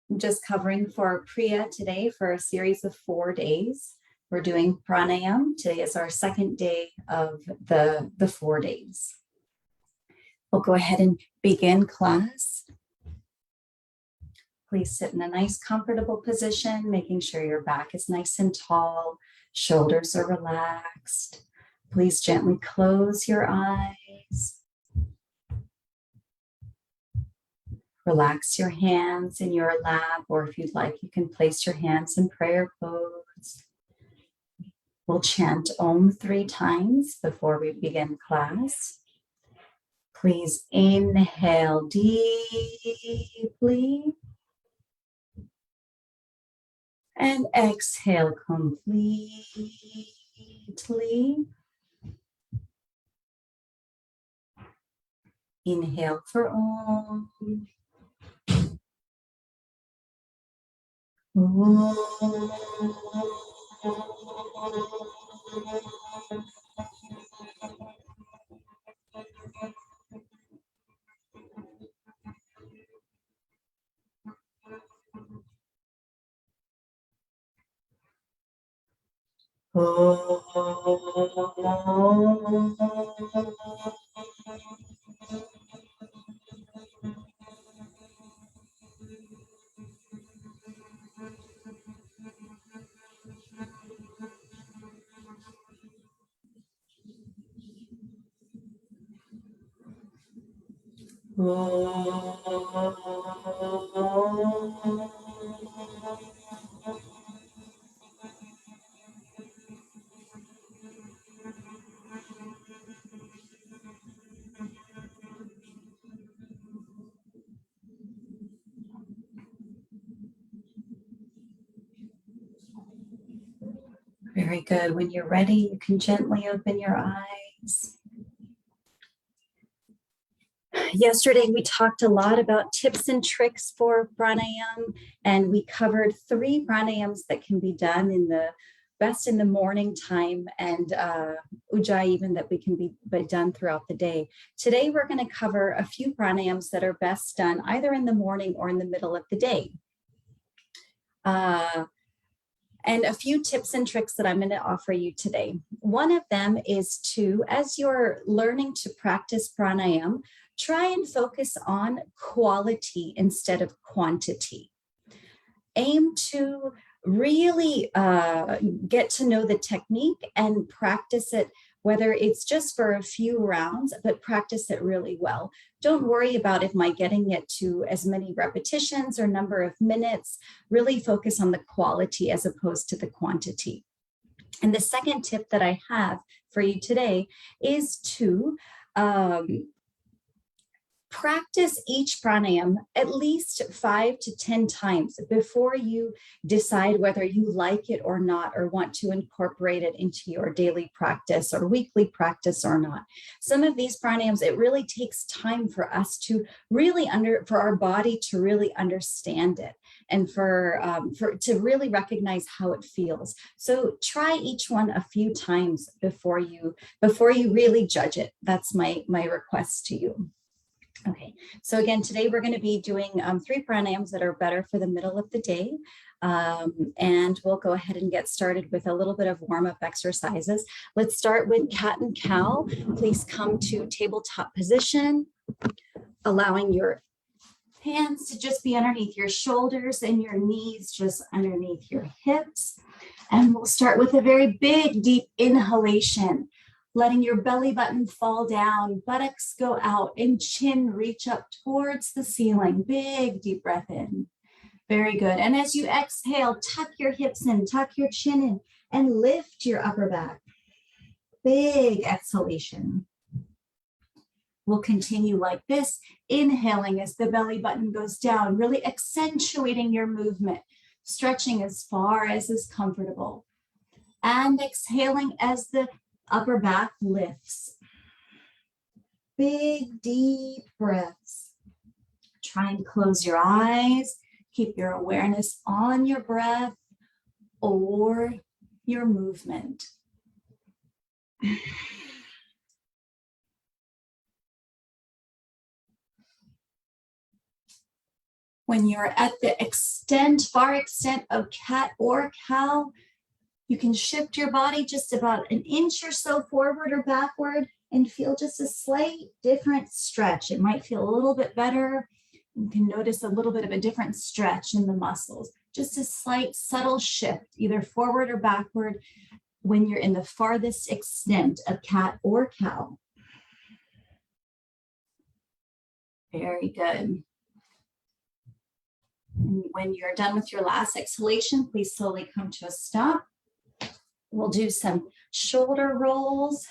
I'm just covering for Priya today for a series of 4 days. We're doing Pranayama. Today is our second day of the 4 days. We'll go ahead and begin class. Please sit in a nice, comfortable position, making sure your back is nice and tall, shoulders are relaxed. Please gently close your eyes. Relax your hands in your lap, or if you'd like, you can place your hands in prayer pose. We'll chant Om 3 times before we begin class. Please inhale deeply and exhale completely. Inhale for Om. Very good. When you're ready, you can gently open your eyes. Yesterday, we talked a lot about tips and tricks for pranayama, and we covered 3 pranayams that can be done best in the morning time, and ujjayi even that we can be done throughout the day. Today, we're going to cover a few pranayams that are best done either in the morning or in the middle of the day. And a few tips and tricks that I'm going to offer you today. One of them is to, as you're learning to practice pranayama, try and focus on quality instead of quantity. Aim to really get to know the technique and practice it, whether it's just for a few rounds, but practice it really well. Don't worry about am I getting it to as many repetitions or number of minutes. Really focus on the quality as opposed to the quantity. And the second tip that I have for you today is to practice each pranayama at least 5 to 10 times before you decide whether you like it or not, or want to incorporate it into your daily practice or weekly practice or not. Some of these pranayams, it really takes time for us to really for our body to really understand it, and to really recognize how it feels. So try each one a few times before you really judge it. That's my request to you. Okay, so again, today we're going to be doing 3 pranayams that are better for the middle of the day. And we'll go ahead and get started with a little bit of warm-up exercises. Let's start with cat and cow. Please come to tabletop position, allowing your hands to just be underneath your shoulders and your knees just underneath your hips. And we'll start with a very big, deep inhalation, letting your belly button fall down, buttocks go out, and chin reach up towards the ceiling. Big, deep breath in. Very good. And as you exhale, tuck your hips in, tuck your chin in, and lift your upper back. Big exhalation. We'll continue like this, inhaling as the belly button goes down, really accentuating your movement, stretching as far as is comfortable. And exhaling as the upper back lifts. Big, deep breaths. Try and close your eyes. Keep your awareness on your breath or your movement. When you're at the far extent of cat or cow, you can shift your body just about an inch or so forward or backward and feel just a slight different stretch. It might feel a little bit better. You can notice a little bit of a different stretch in the muscles. Just a slight subtle shift, either forward or backward, when you're in the farthest extent of cat or cow. Very good. And when you're done with your last exhalation, please slowly come to a stop. We'll do some shoulder rolls,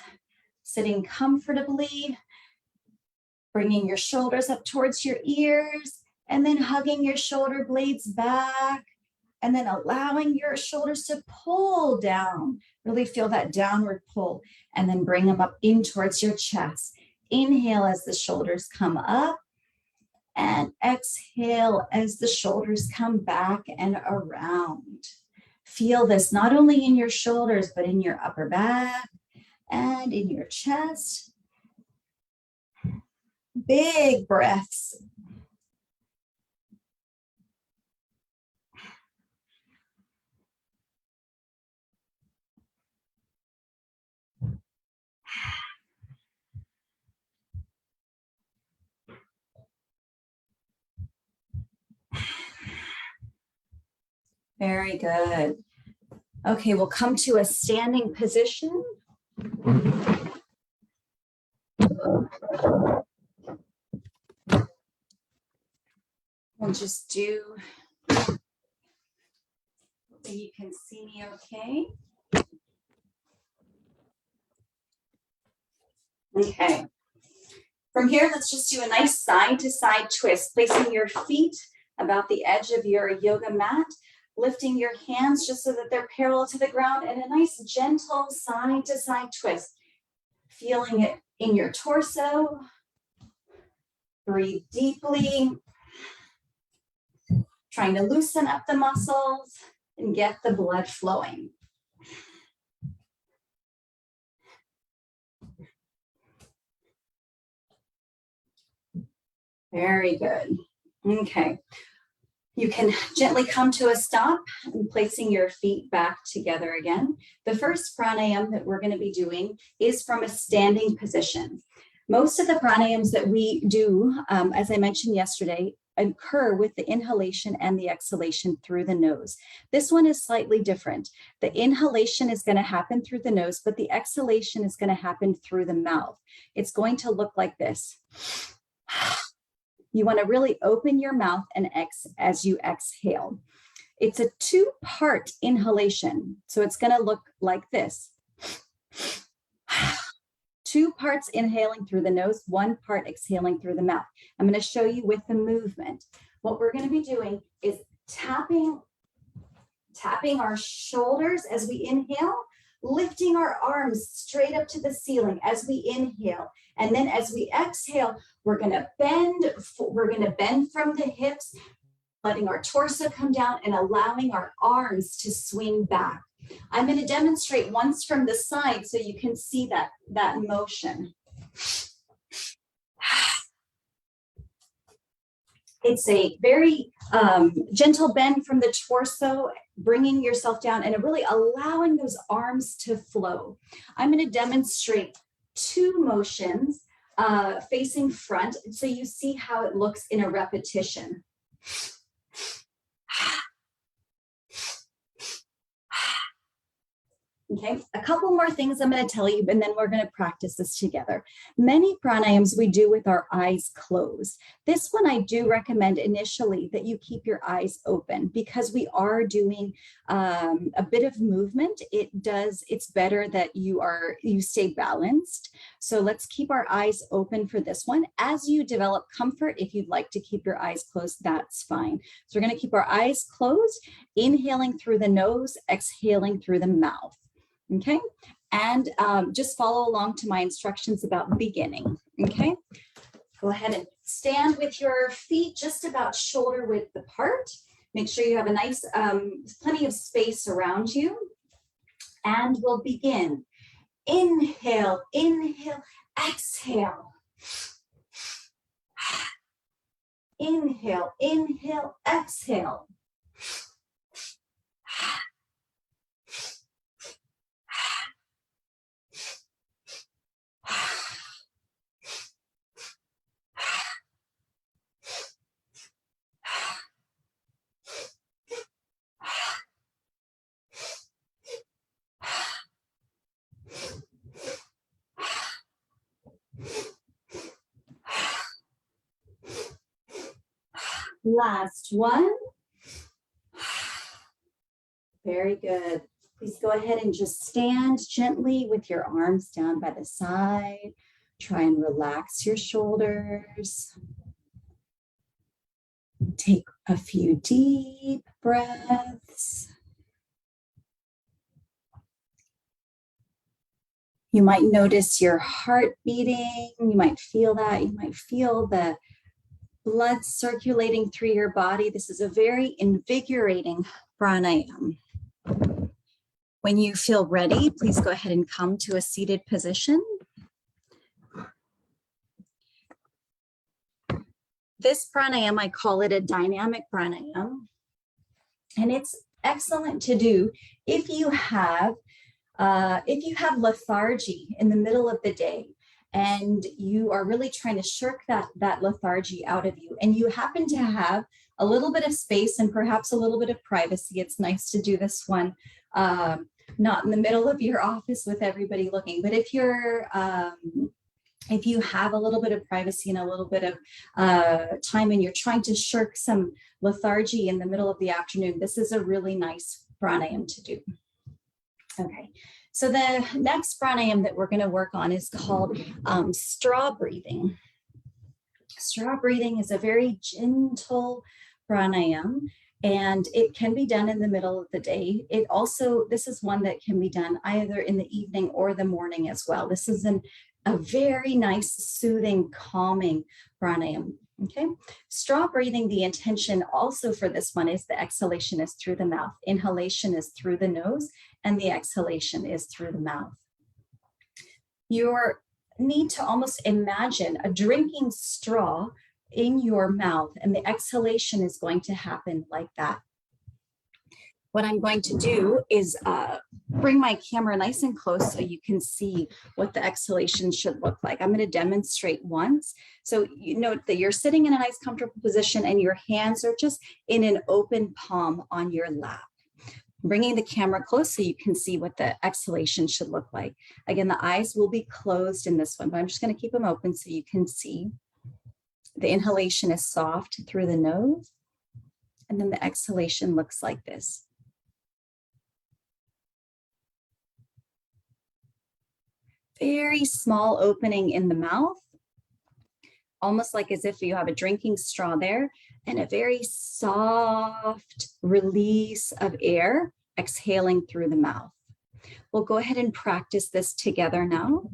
sitting comfortably, bringing your shoulders up towards your ears, and then hugging your shoulder blades back, and then allowing your shoulders to pull down. Really feel that downward pull, and then bring them up in towards your chest. Inhale as the shoulders come up, and exhale as the shoulders come back and around. Feel this not only in your shoulders, but in your upper back and in your chest. Big breaths. Very good. Okay, we'll come to a standing position. We'll just do, you can see me okay. Okay. From here, let's just do a nice side to side twist, placing your feet about the edge of your yoga mat, lifting your hands just so that they're parallel to the ground, and a nice gentle side to side twist. Feeling it in your torso. Breathe deeply. Trying to loosen up the muscles and get the blood flowing. Very good. Okay. You can gently come to a stop and placing your feet back together again. The first pranayama that we're going to be doing is from a standing position. Most of the pranayams that we do, as I mentioned yesterday, occur with the inhalation and the exhalation through the nose. This one is slightly different. The inhalation is going to happen through the nose, but the exhalation is going to happen through the mouth. It's going to look like this. You want to really open your mouth and as you exhale. It's a two-part inhalation, so it's going to look like this. 2 parts inhaling through the nose, 1 part exhaling through the mouth. I'm going to show you with the movement. What we're going to be doing is tapping our shoulders as we inhale, lifting our arms straight up to the ceiling as we inhale. And then as we exhale, we're going to bend from the hips, letting our torso come down and allowing our arms to swing back. I'm going to demonstrate once from the side so you can see that motion. It's a very gentle bend from the torso, bringing yourself down and really allowing those arms to flow. I'm going to demonstrate 2 motions facing front so you see how it looks in a repetition. Okay, a couple more things I'm going to tell you, and then we're going to practice this together. Many pranayams we do with our eyes closed. This one I do recommend initially that you keep your eyes open because we are doing a bit of movement. It's better that you stay balanced. So let's keep our eyes open for this one. As you develop comfort, if you'd like to keep your eyes closed, that's fine. So we're going to keep our eyes closed, inhaling through the nose, exhaling through the mouth. Okay, and just follow along to my instructions about beginning. Okay, go ahead and stand with your feet just about shoulder width apart. Make sure you have a nice, plenty of space around you. And we'll begin. Inhale, inhale, exhale. Inhale, inhale, exhale. Last one. Very good. Please go ahead and just stand gently with your arms down by the side. Try and relax your shoulders. Take a few deep breaths. You might notice your heart beating. You might feel that. You might feel the blood circulating through your body. This is a very invigorating pranayama. When you feel ready, please go ahead and come to a seated position. This pranayama, I call it a dynamic pranayama, and it's excellent to do if you have lethargy in the middle of the day and you are really trying to shirk that lethargy out of you, and you happen to have a little bit of space and perhaps a little bit of privacy. It's nice to do this one not in the middle of your office with everybody looking, but if you have a little bit of privacy and a little bit of time and you're trying to shirk some lethargy in the middle of the afternoon, this is a really nice pranayama to do. Okay, so the next pranayama that we're going to work on is called straw breathing. Straw breathing is a very gentle pranayama, and it can be done in the middle of the day. This is one that can be done either in the evening or the morning as well. This is a very nice, soothing, calming pranayama. Okay, straw breathing, the intention also for this one is the exhalation is through the mouth. Inhalation is through the nose, and the exhalation is through the mouth. You need to almost imagine a drinking straw in your mouth, and the exhalation is going to happen like that. What I'm going to do is bring my camera nice and close so you can see what the exhalation should look like. I'm going to demonstrate once. So you note that you're sitting in a nice comfortable position and your hands are just in an open palm on your lap. Bringing the camera close so you can see what the exhalation should look like. Again, the eyes will be closed in this one, but I'm just going to keep them open so you can see. The inhalation is soft through the nose, and then the exhalation looks like this. Very small opening in the mouth, almost like as if you have a drinking straw there, and a very soft release of air exhaling through the mouth. We'll go ahead and practice this together now.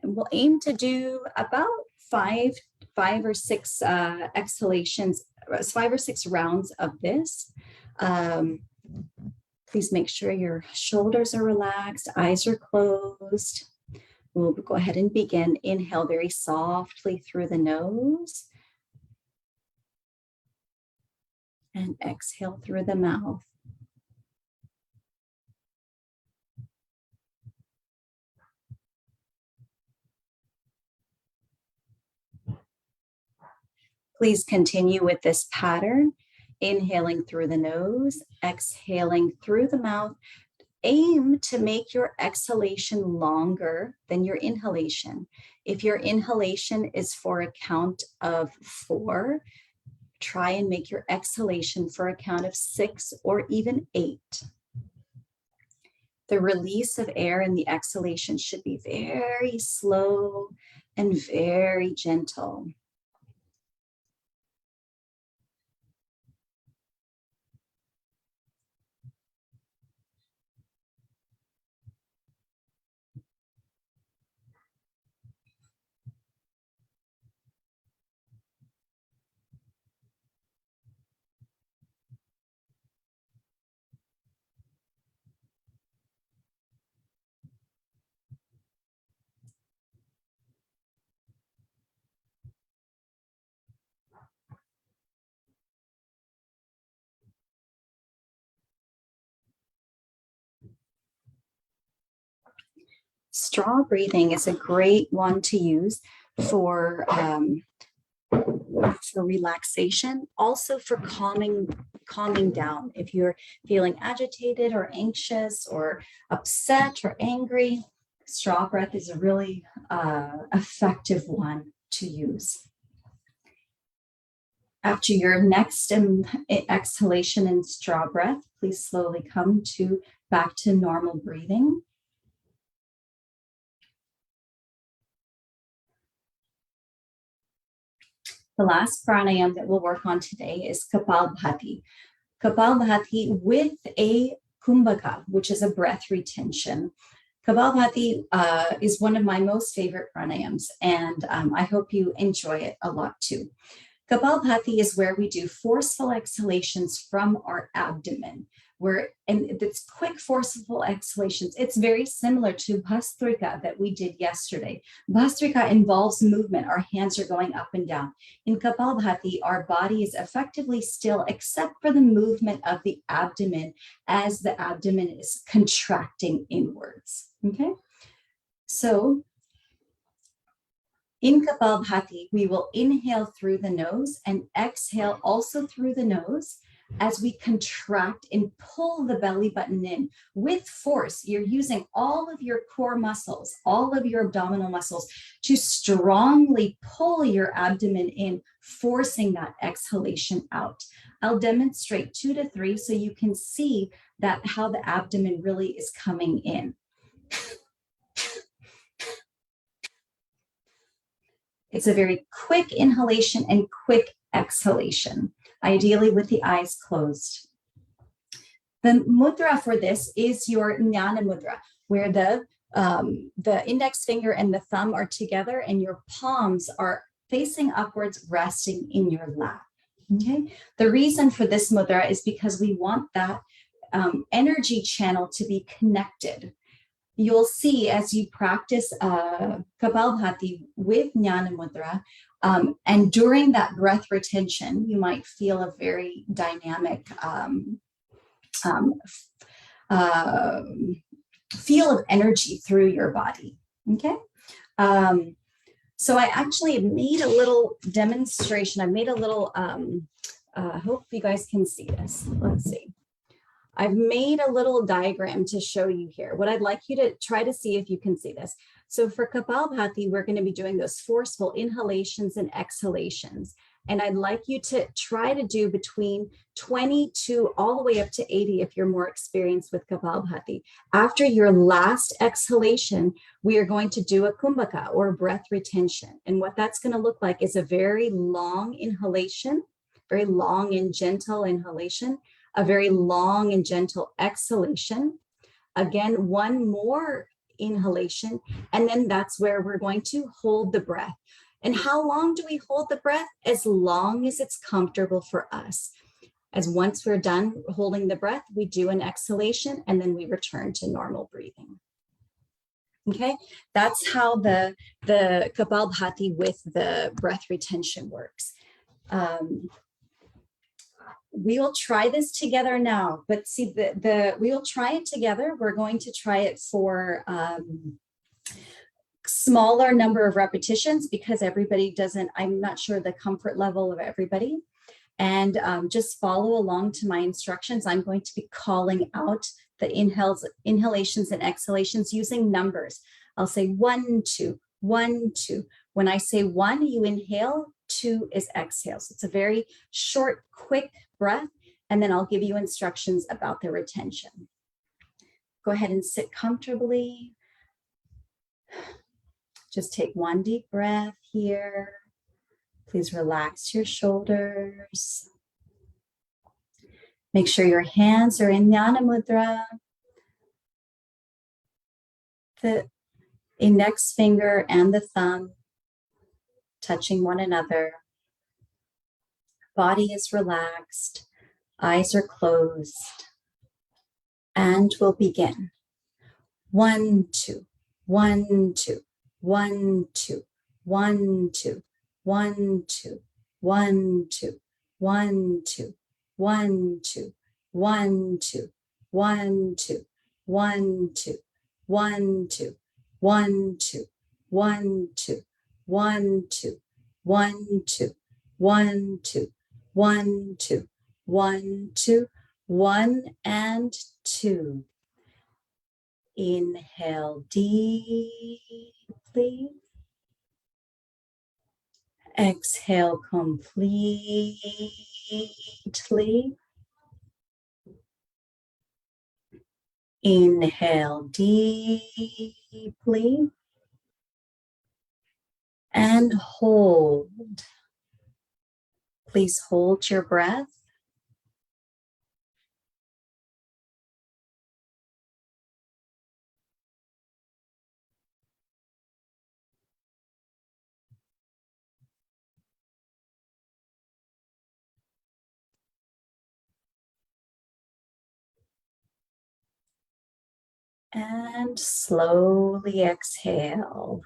And we'll aim to do about five or six exhalations, 5 or 6 rounds of this. Please make sure your shoulders are relaxed, eyes are closed. We'll go ahead and begin. Inhale very softly through the nose. And exhale through the mouth. Please continue with this pattern. Inhaling through the nose, exhaling through the mouth. Aim to make your exhalation longer than your inhalation. If your inhalation is for a count of 4, try and make your exhalation for a count of 6 or even 8. The release of air in the exhalation should be very slow and very gentle. Straw breathing is a great one to use for relaxation, also for calming down. If you're feeling agitated or anxious or upset or angry, straw breath is a really effective one to use. After your next exhalation and straw breath, please slowly come back to normal breathing. The last pranayama that we'll work on today is Kapalbhati. Kapalbhati with a kumbhaka, which is a breath retention. Kapalbhati is one of my most favorite pranayams, and I hope you enjoy it a lot too. Kapalbhati is where we do forceful exhalations from our abdomen, and it's quick, forceful exhalations. It's very similar to Bhastrika that we did yesterday. Bhastrika involves movement. Our hands are going up and down. In Kapalbhati, our body is effectively still except for the movement of the abdomen as the abdomen is contracting inwards. Okay, so in Kapalbhati, we will inhale through the nose and exhale also through the nose as we contract and pull the belly button in with force. You're using all of your core muscles, all of your abdominal muscles to strongly pull your abdomen in, forcing that exhalation out. I'll demonstrate 2 to 3 so you can see that how the abdomen really is coming in. It's a very quick inhalation and quick exhalation, ideally with the eyes closed. The mudra for this is your jnana mudra, where the index finger and the thumb are together and your palms are facing upwards, resting in your lap. Okay. The reason for this mudra is because we want that energy channel to be connected. You'll see as you practice Kapalbhati with Jnana Mudra, and during that breath retention, you might feel a very dynamic feel of energy through your body. Okay. So I actually made a little demonstration. I made a little, I hope you guys can see this. Let's see. I've made a little diagram to show you here. What I'd like you to try to see if you can see this. So for Kapalbhati, we're going to be doing those forceful inhalations and exhalations. And I'd like you to try to do between 20 to all the way up to 80 if you're more experienced with Kapalbhati. After your last exhalation, we are going to do a kumbhaka or breath retention. And what that's going to look like is a very long inhalation, very long and gentle inhalation, a very long and gentle exhalation. Again, one more inhalation, and then that's where we're going to hold the breath. And how long do we hold the breath? As long as it's comfortable for us. As once we're done holding the breath, we do an exhalation, and then we return to normal breathing. Okay, that's how the Kapalbhati with the breath retention works. We will try this together now, but see we will try it together. We're going to try it for smaller number of repetitions because everybody doesn't, I'm not sure the comfort level of everybody. And just follow along to my instructions. I'm going to be calling out the inhalations and exhalations using numbers. I'll say 1, 2, 1, 2. When I say 1, you inhale, 2 is exhale. So it's a very short, quick breath, and then I'll give you instructions about the retention. Go ahead and sit comfortably. Just take one deep breath here. Please relax your shoulders. Make sure your hands are in Jnana Mudra. The index finger and the thumb touching one another. Body is relaxed. Eyes are closed. And we'll begin. 1, 2, 1, 2, 1, 2, 1, 2, 1, 2, 1, 2, 1, 2, 1, 2, 1, 2, 1, 2, 1, 2, 1, 2, 1, 2, 1, 2, 1, 2, 1, 2, 1, 2, 1, 2, 1, 2, 1 and 2. Inhale deeply. Exhale completely. Inhale deeply and hold. Please hold your breath. And slowly exhale.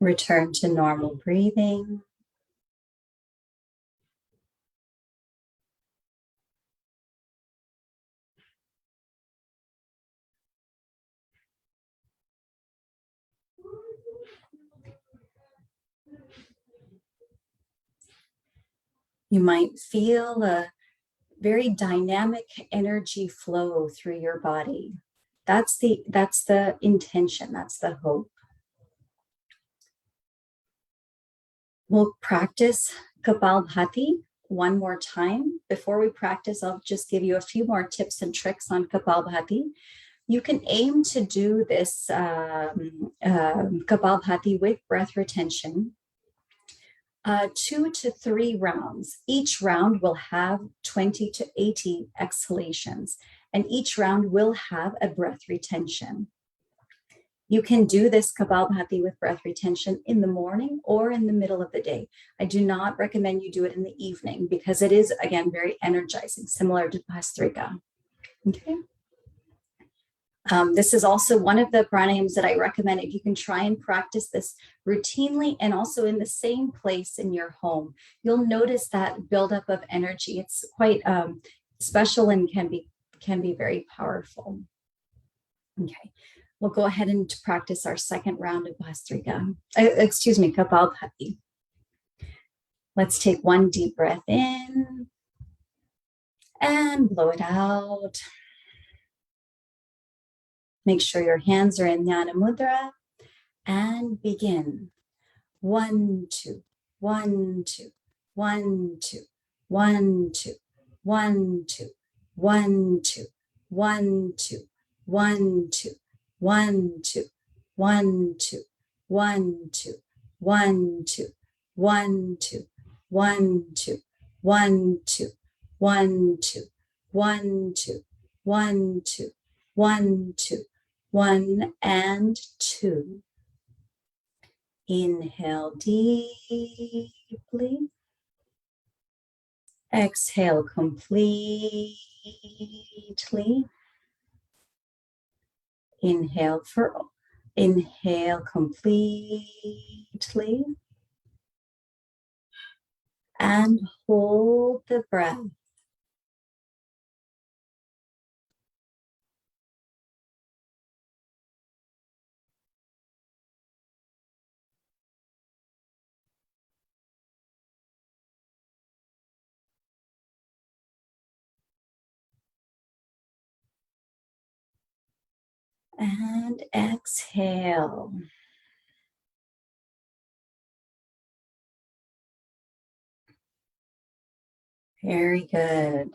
Return to normal breathing. You might feel a very dynamic energy flow through your body. That's the intention, that's the hope. We'll practice Kapalbhati one more time. Before we practice, I'll just give you a few more tips and tricks on Kapalbhati. You can aim to do this Kapalbhati with breath retention 2 to 3 rounds. Each round will have 20 to 80 exhalations, and each round will have a breath retention. You can do this Kapalbhati with breath retention in the morning or in the middle of the day. I do not recommend you do it in the evening because it is, again, very energizing, similar to Bhastrika. Okay. This is also one of the pranayams that I recommend if you can try and practice this routinely and also in the same place in your home. You'll notice that buildup of energy. It's quite special and can be very powerful. Okay, we'll go ahead and practice our second round of Bhastrika. Kapalbhati. Let's take one deep breath in and blow it out. Make sure your hands are in Jnana Mudra and begin. 1, 2, 1, 2, 1, 2, 1, 2, 1, 2, 1, 2, 1, 2, 1, 2, 1, 2, 1, 2, 1, 2, 1, 2, 1, 2, 1, 2, 1, 2, 1, 2, 1, 2, 1, 2, 1, 2, 1 and 2. Inhale deeply. Exhale completely. Inhale completely. And hold the breath. And exhale. Very good.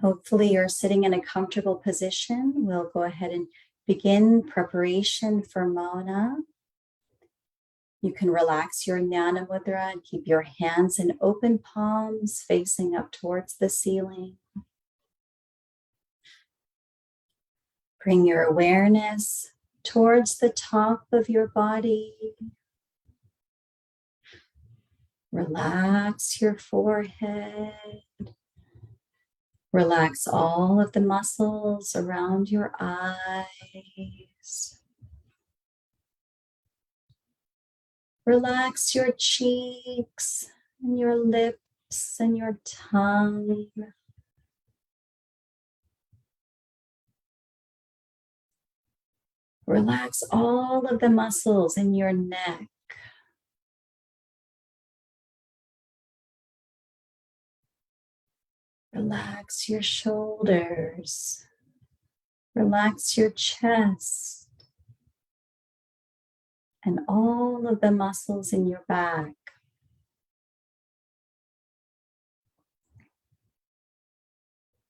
Hopefully you're sitting in a comfortable position. We'll go ahead and begin preparation for Mauna. You can relax your Jnana Mudra and keep your hands in open palms facing up towards the ceiling. Bring your awareness towards the top of your body. Relax your forehead. Relax all of the muscles around your eyes. Relax your cheeks and your lips. and your tongue. Relax all of the muscles in your neck. Relax your shoulders. Relax your chest. And all of the muscles in your back.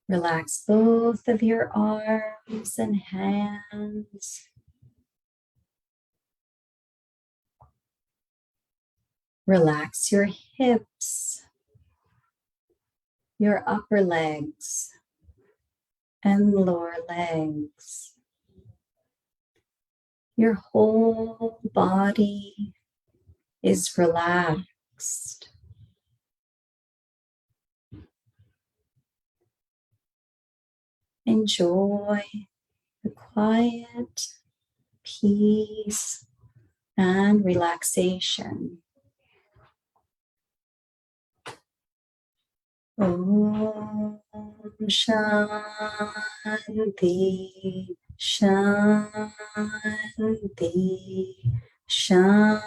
Relax both of your arms and hands. Relax your hips, your upper legs, and lower legs. Your whole body is relaxed. Enjoy the quiet, peace, and relaxation. Om Shanti, Shanti, Shanti.